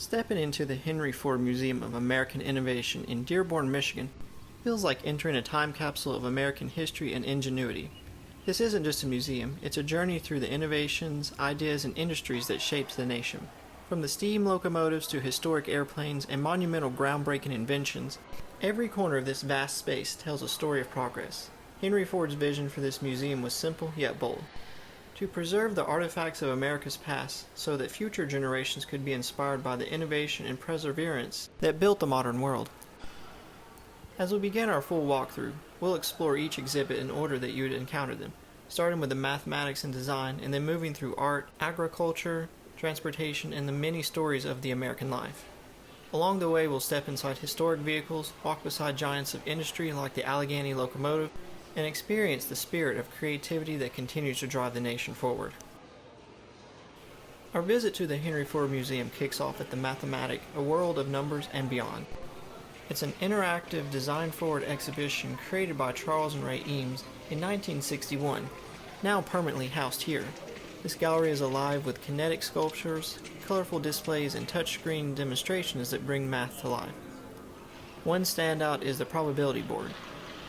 Stepping into the Henry Ford Museum of American Innovation in Dearborn, Michigan feels like entering a time capsule of American history and ingenuity. This isn't just a museum, it's a journey through the innovations, ideas, and industries that shaped the nation. From the steam locomotives to historic airplanes and monumental groundbreaking inventions, every corner of this vast space tells a story of progress. Henry Ford's vision for this museum was simple yet bold: to preserve the artifacts of America's past so that future generations could be inspired by the innovation and perseverance that built the modern world. As we begin our full walkthrough, we'll explore each exhibit in order that you would encounter them, starting with the mathematics and design, and then moving through art, agriculture, transportation, and the many stories of the American life. Along the way, we'll step inside historic vehicles, walk beside giants of industry like the Allegheny locomotive, and experience the spirit of creativity that continues to drive the nation forward. Our visit to the Henry Ford Museum kicks off at the Mathematic, a world of numbers and beyond. It's an interactive, design-forward exhibition created by Charles and Ray Eames in 1961, now permanently housed here. This gallery is alive with kinetic sculptures, colorful displays, and touchscreen demonstrations that bring math to life. One standout is the probability board,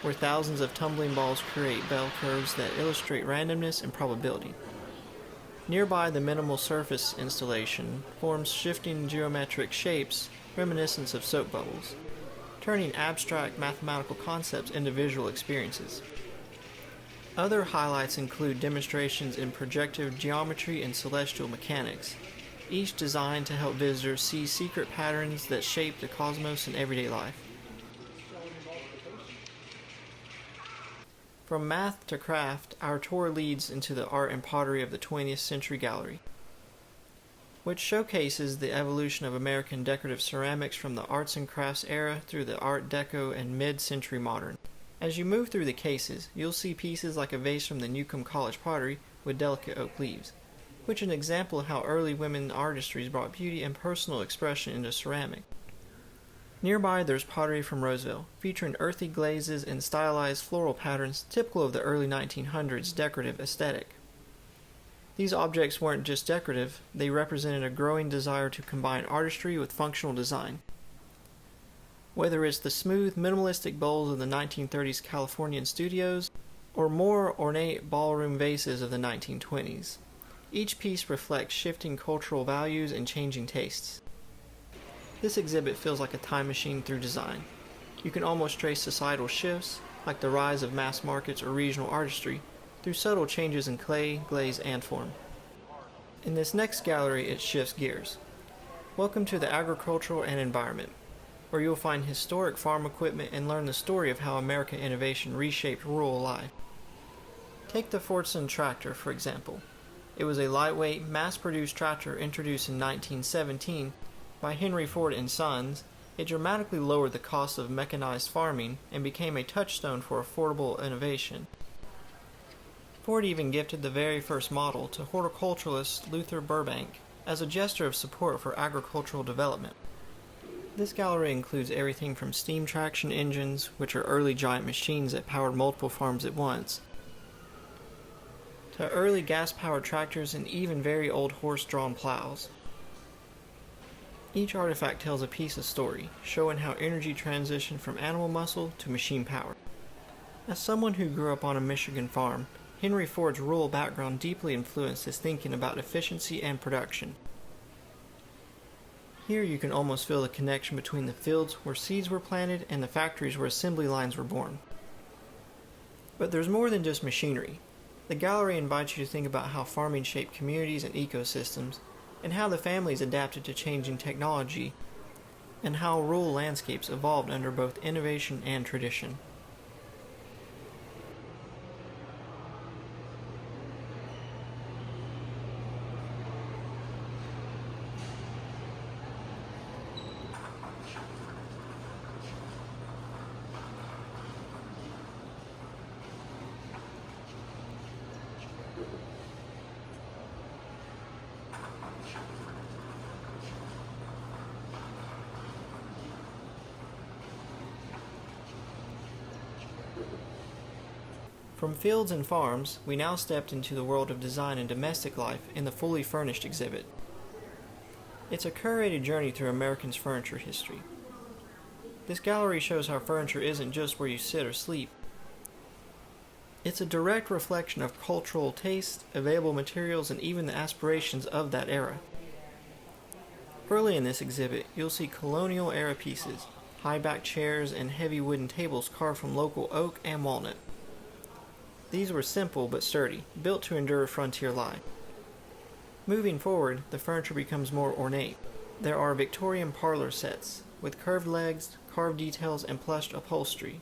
where thousands of tumbling balls create bell curves that illustrate randomness and probability. Nearby, the minimal surface installation forms shifting geometric shapes reminiscent of soap bubbles, turning abstract mathematical concepts into visual experiences. Other highlights include demonstrations in projective geometry and celestial mechanics, each designed to help visitors see secret patterns that shape the cosmos in everyday life. From math to craft, our tour leads into the art and pottery of the 20th Century Gallery, which showcases the evolution of American decorative ceramics from the arts and crafts era through the Art Deco and mid-century modern. As you move through the cases, you'll see pieces like a vase from the Newcomb College pottery with delicate oak leaves, which is an example of how early women artistries brought beauty and personal expression into ceramic. Nearby, there's pottery from Roseville, featuring earthy glazes and stylized floral patterns typical of the early 1900s decorative aesthetic. These objects weren't just decorative, they represented a growing desire to combine artistry with functional design. Whether it's the smooth, minimalistic bowls of the 1930s Californian studios, or more ornate ballroom vases of the 1920s, each piece reflects shifting cultural values and changing tastes. This exhibit feels like a time machine through design. You can almost trace societal shifts, like the rise of mass markets or regional artistry, through subtle changes in clay, glaze, and form. In this next gallery, it shifts gears. Welcome to the agricultural and environment, where you'll find historic farm equipment and learn the story of how American innovation reshaped rural life. Take the Fordson tractor, for example. It was a lightweight, mass-produced tractor introduced in 1917 by Henry Ford and Sons. It dramatically lowered the cost of mechanized farming and became a touchstone for affordable innovation. Ford even gifted the very first model to horticulturalist Luther Burbank as a gesture of support for agricultural development. This gallery includes everything from steam traction engines, which are early giant machines that powered multiple farms at once, to early gas-powered tractors and even very old horse-drawn plows. Each artifact tells a piece of story, showing how energy transitioned from animal muscle to machine power. As someone who grew up on a Michigan farm, Henry Ford's rural background deeply influenced his thinking about efficiency and production. Here you can almost feel the connection between the fields where seeds were planted and the factories where assembly lines were born. But there's more than just machinery. The gallery invites you to think about how farming shaped communities and ecosystems, and how the families adapted to changing technology, and how rural landscapes evolved under both innovation and tradition. From fields and farms, we now stepped into the world of design and domestic life in the fully furnished exhibit. It's a curated journey through Americans' furniture history. This gallery shows how furniture isn't just where you sit or sleep. It's a direct reflection of cultural taste, available materials, and even the aspirations of that era. Early in this exhibit, you'll see colonial-era pieces, high-backed chairs, and heavy wooden tables carved from local oak and walnut. These were simple but sturdy, built to endure frontier life. Moving forward, the furniture becomes more ornate. There are Victorian parlor sets, with curved legs, carved details, and plushed upholstery,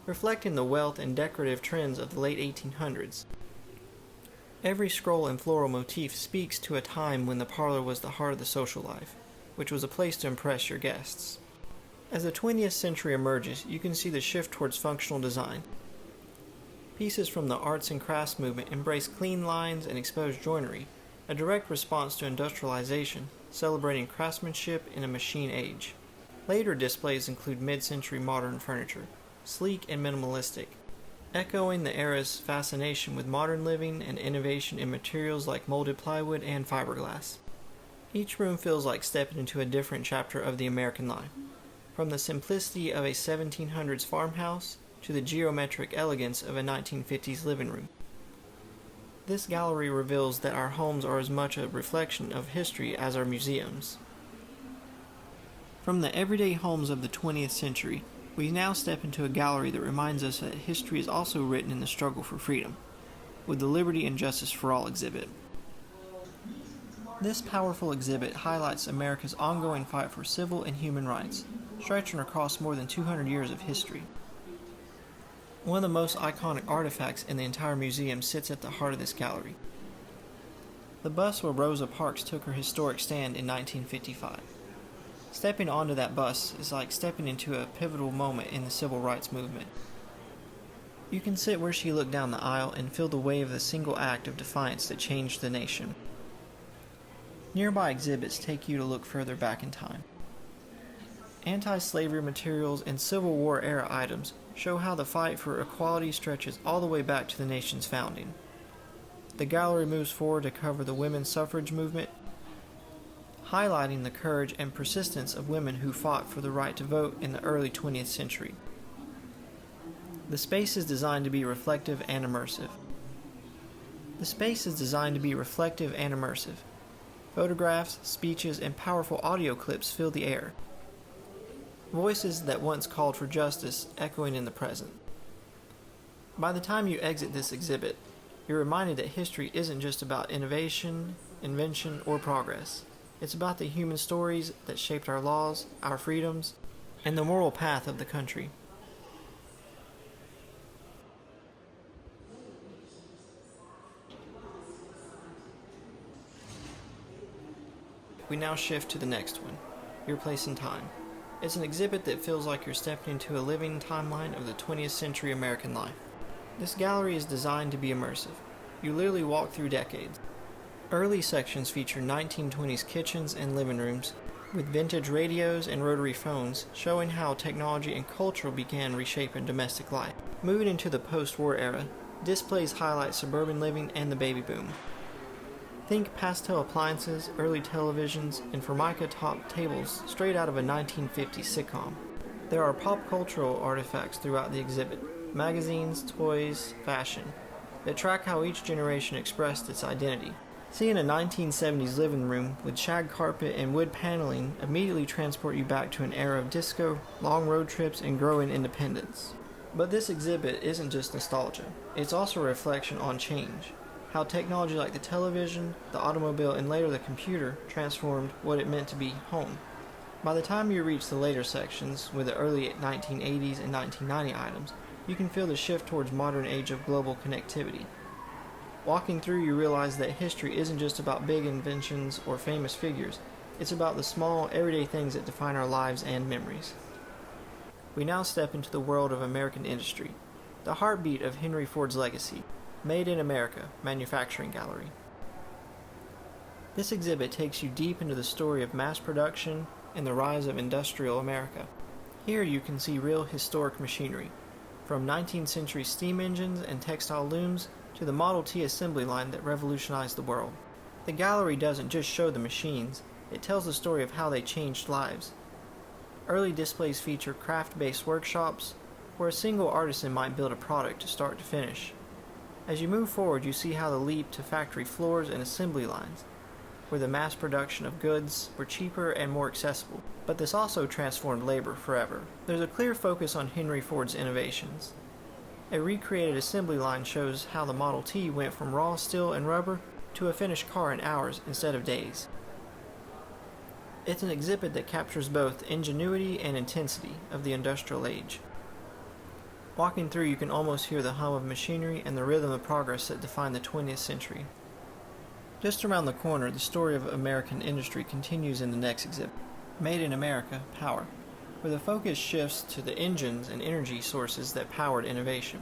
reflecting the wealth and decorative trends of the late 1800s. Every scroll and floral motif speaks to a time when the parlor was the heart of the social life, which was a place to impress your guests. As the 20th century emerges, you can see the shift towards functional design. Pieces from the arts and crafts movement embrace clean lines and exposed joinery, a direct response to industrialization, celebrating craftsmanship in a machine age. Later displays include mid-century modern furniture, sleek and minimalistic, echoing the era's fascination with modern living and innovation in materials like molded plywood and fiberglass. Each room feels like stepping into a different chapter of the American life, from the simplicity of a 1700s farmhouse to the geometric elegance of a 1950s living room. This gallery reveals that our homes are as much a reflection of history as our museums. From the everyday homes of the 20th century, we now step into a gallery that reminds us that history is also written in the struggle for freedom, with the Liberty and Justice for All exhibit. This powerful exhibit highlights America's ongoing fight for civil and human rights, stretching across more than 200 years of history. One of the most iconic artifacts in the entire museum sits at the heart of this gallery. The bus where Rosa Parks took her historic stand in 1955. Stepping onto that bus is like stepping into a pivotal moment in the civil rights movement. You can sit where she looked down the aisle and feel the weight of the single act of defiance that changed the nation. Nearby exhibits take you to look further back in time. Anti-slavery materials and Civil War-era items show how the fight for equality stretches all the way back to the nation's founding. The gallery moves forward to cover the women's suffrage movement, highlighting the courage and persistence of women who fought for the right to vote in the early 20th century. The space is designed to be reflective and immersive. Photographs, speeches, and powerful audio clips fill the air. Voices that once called for justice echoing in the present. By the time you exit this exhibit, you're reminded that history isn't just about innovation, invention, or progress. It's about the human stories that shaped our laws, our freedoms, and the moral path of the country. We now shift to the next one, Your Place in Time. It's an exhibit that feels like you're stepping into a living timeline of the 20th century American life. This gallery is designed to be immersive. You literally walk through decades. Early sections feature 1920s kitchens and living rooms, with vintage radios and rotary phones showing how technology and culture began reshaping domestic life. Moving into the post-war era, displays highlight suburban living and the baby boom. Think pastel appliances, early televisions, and formica-topped tables straight out of a 1950s sitcom. There are pop cultural artifacts throughout the exhibit, magazines, toys, fashion, that track how each generation expressed its identity. Seeing a 1970s living room with shag carpet and wood paneling immediately transport you back to an era of disco, long road trips, and growing independence. But this exhibit isn't just nostalgia, it's also a reflection on change. How technology like the television, the automobile, and later the computer transformed what it meant to be home. By the time you reach the later sections, with the early 1980s and 1990 items, you can feel the shift towards modern age of global connectivity. Walking through, you realize that history isn't just about big inventions or famous figures, it's about the small, everyday things that define our lives and memories. We now step into the world of American industry, the heartbeat of Henry Ford's legacy. Made in America, Manufacturing Gallery. This exhibit takes you deep into the story of mass production and the rise of industrial America. Here you can see real historic machinery, from 19th century steam engines and textile looms to the Model T assembly line that revolutionized the world. The gallery doesn't just show the machines, It tells the story of how they changed lives. Early displays feature craft-based workshops, where a single artisan might build a product to start to finish. As you move forward, you see how the leap to factory floors and assembly lines, where the mass production of goods were cheaper and more accessible. But this also transformed labor forever. There's a clear focus on Henry Ford's innovations. A recreated assembly line shows how the Model T went from raw steel and rubber to a finished car in hours instead of days. It's an exhibit that captures both ingenuity and intensity of the industrial age. Walking through, you can almost hear the hum of machinery and the rhythm of progress that defined the 20th century. Just around the corner, the story of American industry continues in the next exhibit, Made in America, Power, where the focus shifts to the engines and energy sources that powered innovation.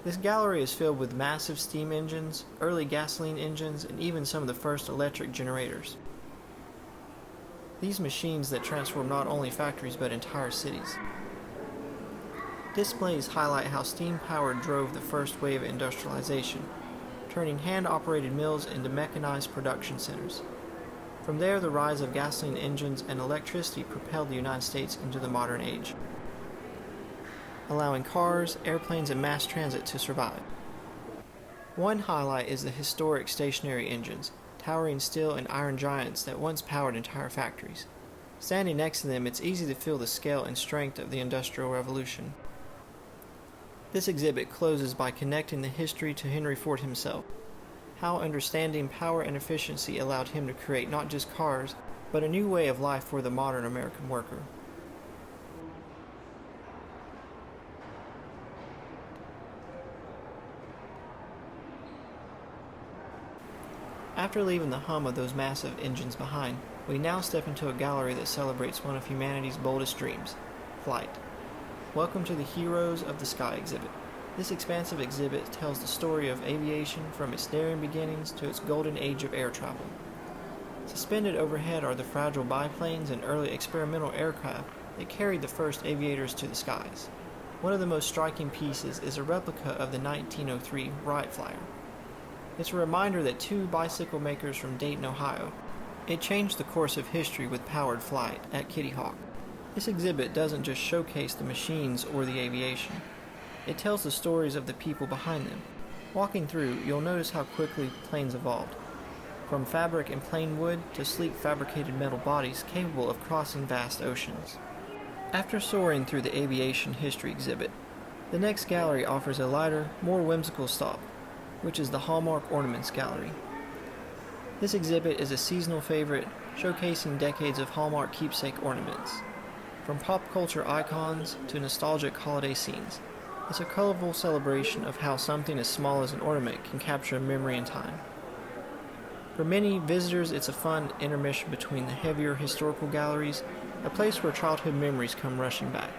This gallery is filled with massive steam engines, early gasoline engines, and even some of the first electric generators. These machines that transformed not only factories but entire cities. Displays highlight how steam power drove the first wave of industrialization, turning hand-operated mills into mechanized production centers. From there, the rise of gasoline engines and electricity propelled the United States into the modern age, allowing cars, airplanes, and mass transit to survive. One highlight is the historic stationary engines, towering steel and iron giants that once powered entire factories. Standing next to them, it's easy to feel the scale and strength of the Industrial Revolution. This exhibit closes by connecting the history to Henry Ford himself, how understanding power and efficiency allowed him to create not just cars, but a new way of life for the modern American worker. After leaving the hum of those massive engines behind, we now step into a gallery that celebrates one of humanity's boldest dreams, flight. Welcome to the Heroes of the Sky exhibit. This expansive exhibit tells the story of aviation from its daring beginnings to its golden age of air travel. Suspended overhead are the fragile biplanes and early experimental aircraft that carried the first aviators to the skies. One of the most striking pieces is a replica of the 1903 Wright Flyer. It's a reminder that two bicycle makers from Dayton, Ohio. It changed the course of history with powered flight at Kitty Hawk. This exhibit doesn't just showcase the machines or the aviation. It tells the stories of the people behind them. Walking through, you'll notice how quickly planes evolved, from fabric and plain wood to sleek fabricated metal bodies capable of crossing vast oceans. After soaring through the aviation history exhibit, the next gallery offers a lighter, more whimsical stop, which is the Hallmark Ornaments Gallery. This exhibit is a seasonal favorite, showcasing decades of Hallmark keepsake ornaments. From pop culture icons to nostalgic holiday scenes, it's a colorful celebration of how something as small as an ornament can capture a memory in time. For many visitors, it's a fun intermission between the heavier historical galleries, a place where childhood memories come rushing back.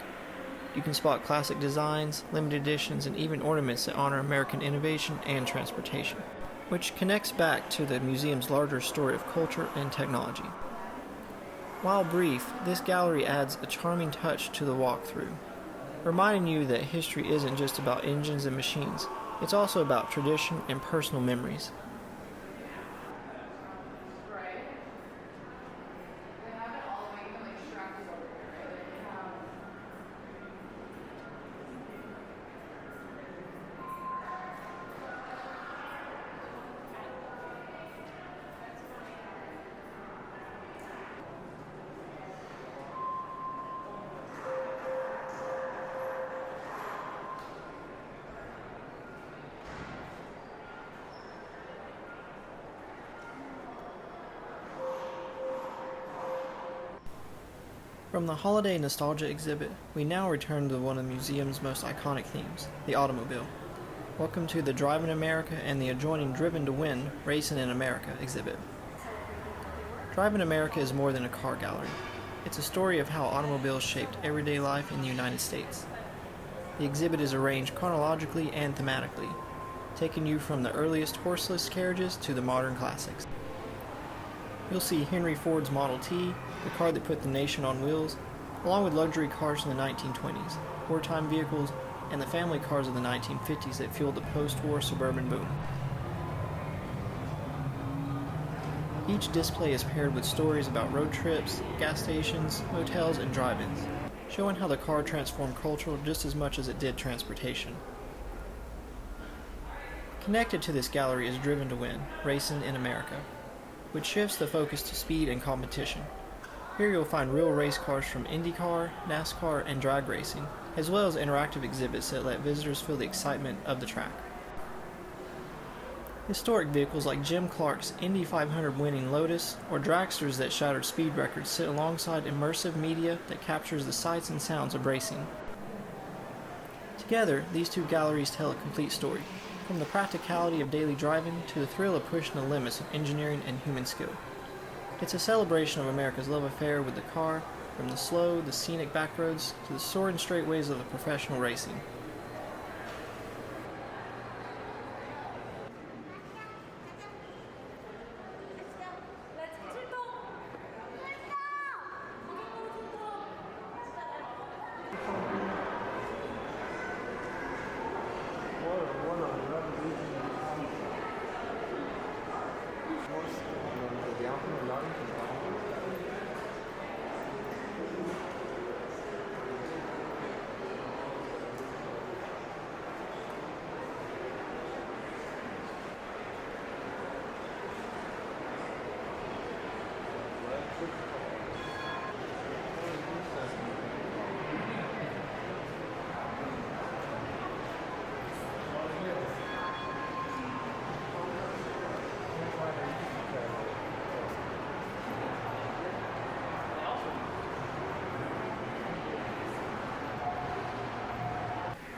You can spot classic designs, limited editions, and even ornaments that honor American innovation and transportation, which connects back to the museum's larger story of culture and technology. While brief, this gallery adds a charming touch to the walkthrough, reminding you that history isn't just about engines and machines, it's also about tradition and personal memories. From the holiday nostalgia exhibit, we now return to one of the museum's most iconic themes, the automobile. Welcome to the Drive in America and the adjoining Driven to Win, Racing in America exhibit. Drive in America is more than a car gallery. It's a story of how automobiles shaped everyday life in the United States. The exhibit is arranged chronologically and thematically, taking you from the earliest horseless carriages to the modern classics. You'll see Henry Ford's Model T, the car that put the nation on wheels, along with luxury cars from the 1920s, wartime vehicles, and the family cars of the 1950s that fueled the post-war suburban boom. Each display is paired with stories about road trips, gas stations, motels, and drive-ins, showing how the car transformed culture just as much as it did transportation. Connected to this gallery is Driven to Win, Racing in America, which shifts the focus to speed and competition. Here you'll find real race cars from IndyCar, NASCAR, and drag racing, as well as interactive exhibits that let visitors feel the excitement of the track. Historic vehicles like Jim Clark's Indy 500 winning Lotus or dragsters that shattered speed records sit alongside immersive media that captures the sights and sounds of racing. Together, these two galleries tell a complete story, from the practicality of daily driving to the thrill of pushing the limits of engineering and human skill. It's a celebration of America's love affair with the car, from the slow, the scenic backroads to the soaring straightways of the professional racing.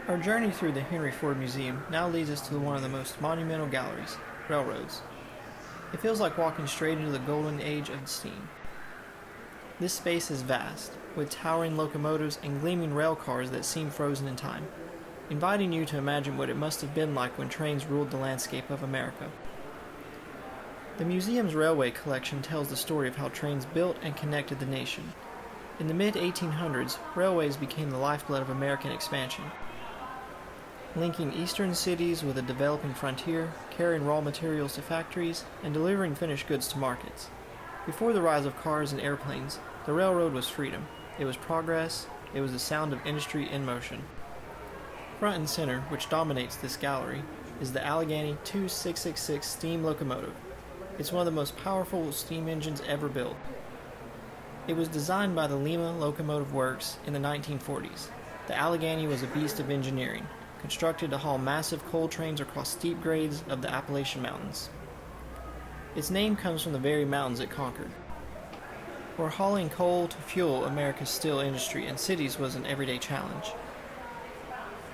Our journey through the Henry Ford Museum now leads us to one of the most monumental galleries, railroads. It feels like walking straight into the golden age of steam. This space is vast, with towering locomotives and gleaming rail cars that seem frozen in time, inviting you to imagine what it must have been like when trains ruled the landscape of America. The museum's railway collection tells the story of how trains built and connected the nation. In the mid-1800s, railways became the lifeblood of American expansion, linking eastern cities with a developing frontier, carrying raw materials to factories, and delivering finished goods to markets. Before the rise of cars and airplanes, the railroad was freedom. It was progress. It was the sound of industry in motion. Front and center, which dominates this gallery, is the Allegheny 2666 steam locomotive. It's one of the most powerful steam engines ever built. It was designed by the Lima Locomotive Works in the 1940s. The Allegheny was a beast of engineering, constructed to haul massive coal trains across steep grades of the Appalachian Mountains. Its name comes from the very mountains it conquered. Where hauling coal to fuel America's steel industry and cities was an everyday challenge.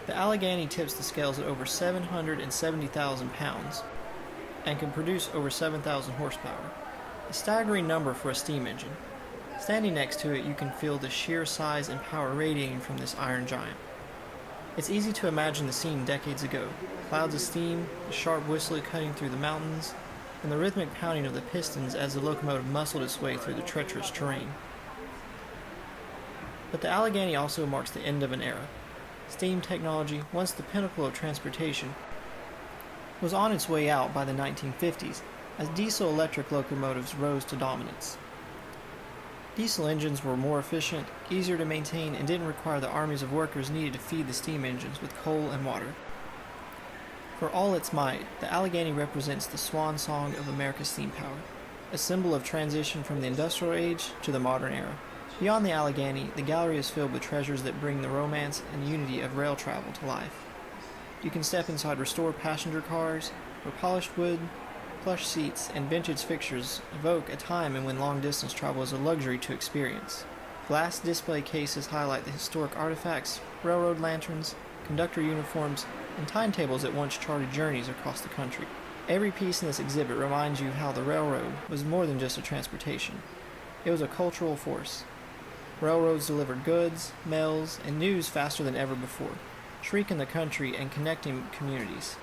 The Allegheny tips the scales at over 770,000 pounds and can produce over 7,000 horsepower, a staggering number for a steam engine. Standing next to it, you can feel the sheer size and power radiating from this iron giant. It's easy to imagine the scene decades ago. Clouds of steam, the sharp whistle cutting through the mountains, and the rhythmic pounding of the pistons as the locomotive muscled its way through the treacherous terrain. But the Allegheny also marks the end of an era. Steam technology, once the pinnacle of transportation, was on its way out by the 1950s as diesel-electric locomotives rose to dominance. Diesel engines were more efficient, easier to maintain, and didn't require the armies of workers needed to feed the steam engines with coal and water. For all its might, the Allegheny represents the swan song of America's steam power, a symbol of transition from the industrial age to the modern era. Beyond the Allegheny, the gallery is filled with treasures that bring the romance and unity of rail travel to life. You can step inside restored passenger cars, where polished wood, plush seats, and vintage fixtures evoke a time in when long-distance travel is a luxury to experience. Glass display cases highlight the historic artifacts, railroad lanterns, conductor uniforms, and timetables that once charted journeys across the country. Every piece in this exhibit reminds you how the railroad was more than just a transportation. It was a cultural force. Railroads delivered goods, mails, and news faster than ever before, shrinking the country and connecting communities.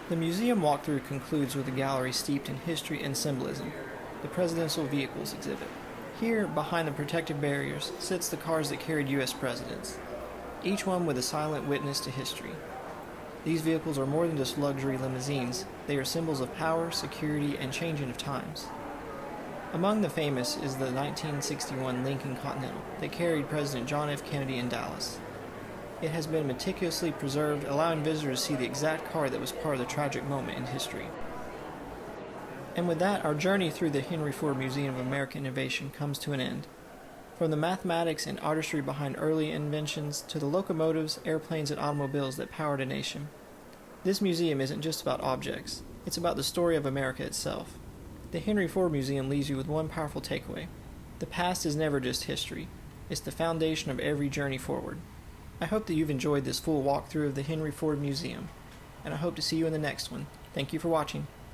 The museum walkthrough concludes with a gallery steeped in history and symbolism, the Presidential Vehicles exhibit. Here, behind the protective barriers, sits the cars that carried U.S. presidents, each one with a silent witness to history. These vehicles are more than just luxury limousines. They are symbols of power, security, and changing of times. Among the famous is the 1961 Lincoln Continental that carried President John F. Kennedy in Dallas. It has been meticulously preserved, allowing visitors to see the exact car that was part of the tragic moment in history. And with that, our journey through the Henry Ford Museum of American Innovation comes to an end. From the mathematics and artistry behind early inventions to the locomotives, airplanes, and automobiles that powered a nation. This museum isn't just about objects, it's about the story of America itself. The Henry Ford Museum leaves you with one powerful takeaway. The past is never just history, it's the foundation of every journey forward. I hope that you've enjoyed this full walkthrough of the Henry Ford Museum, and I hope to see you in the next one. Thank you for watching.